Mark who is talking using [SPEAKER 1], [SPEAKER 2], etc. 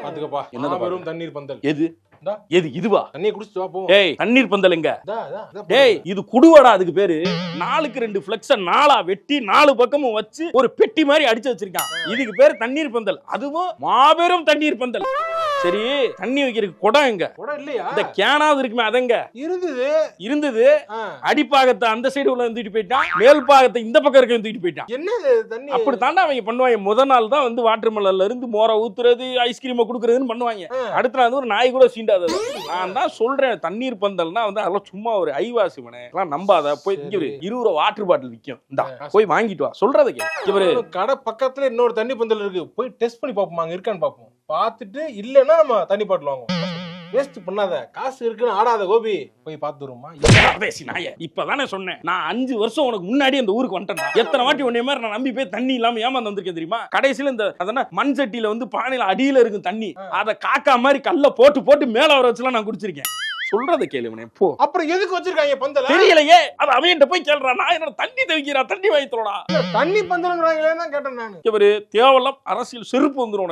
[SPEAKER 1] பாத்துக்கப்பா.
[SPEAKER 2] என்னது
[SPEAKER 1] வெறும் தண்ணீர் பந்தல்.
[SPEAKER 2] எது எது இதுவா?
[SPEAKER 1] தண்ணியை குடிச்சிட்டு வா போ.
[SPEAKER 2] டேய் தண்ணீர் பந்தல் எங்க?
[SPEAKER 1] இதா.
[SPEAKER 2] டேய் இது குடுவாடா, அதுக்கு பேரு. 4க்கு 2 ஃப்ளெக்ஸ 4ஆ வெட்டி 4 பக்கமும் வச்சு ஒரு பெட்டி மாதிரி அடிச்சு வச்சிருக்கான். இதுக்கு பேரு தண்ணீர் பந்தல். அதுவும் மாபெரும் தண்ணீர் பந்தல். சரி, தண்ணி வைக்கிறதுக்கு குடம் எங்க?
[SPEAKER 1] குடம் இல்லையா?
[SPEAKER 2] இந்த கேனாவது இருக்குமே அதங்க இருந்தது. அடிப்பாகத்தை அந்த சைடு உள்ள தூக்கிட்டு போயிட்டான், மேல் பாகத்தை இந்த பக்கம் இருக்க தூக்கிட்டு போயிட்டான்.
[SPEAKER 1] என்னது தண்ணி?
[SPEAKER 2] அப்படி தாண்டா அவங்க பண்ணுவாங்க. முதல் நாள் தான் வந்து வாட்டர் மெலன்ல இருந்து மோரை ஊத்துறது, ஐஸ்கிரீமை குடுக்கறதுன்னு பண்ணுவாங்க. அடுத்த நாள் ஒரு நாய் கூட சீண்டாது. நான் தான் சொல்றேன், தண்ணீர் பந்தல்னா வந்து அதெல்லாம் சும்மா ஒரு ஐவாசி மனே, எல்லாம் நம்பாத. போய் இங்க 20 வாட்டர் பாட்டில் விற்கும், இந்தா போய் வாங்கிட்டு வா. சொல்றத கேளு.
[SPEAKER 1] கடை பக்கத்துல இன்னொரு தண்ணி பந்தல் இருக்கு, போய் டெஸ்ட் பண்ணி பாப்போம், அங்க இருக்கான்னு பாப்போம். பார்த்துட்டு இல்லன்னா நம்ம தண்ணி பாட்டில் வாங்குவோம். வேஸ்ட் பண்ணாத, காசு இருக்குன்னு ஆடாத கோபி. போய் பாத்துருமா?
[SPEAKER 2] இப்பதானே சொன்னேன், நான் 5 வருஷம் உனக்கு முன்னாடி அந்த ஊருக்கு வந்துட்டேன். எத்தனை வாட்டி உன்னைய மாதிரி நான் நம்பி போய் தண்ணி இல்லாம ஏமாந்து வந்திருக்கேன் தெரியுமா? கடைசியில இந்த அதனா மண் சட்டியில வந்து பானையில அடியில இருக்கும் தண்ணி, அத காக்கா மாதிரி கல்ல போட்டு மேல வர வச்சுலாம் நான் குடிச்சிருக்கேன். சொல்றத கேளுவனே போ.
[SPEAKER 1] அப்புறம் எதுக்கு வச்சிருக்காங்க பந்தல?
[SPEAKER 2] தெரியலையே, அது அவன்கிட்ட போய் கேள்றா. நான் என்ன தண்ணி தவிக்கிறா, தண்ணி வாங்கித்தோடா.
[SPEAKER 1] தண்ணி பந்தல்ங்கறாங்களே தான் கேட்டேன் நான்.
[SPEAKER 2] இவரு தேவலாம் அரசியல் செருப்பு வந்துரும்.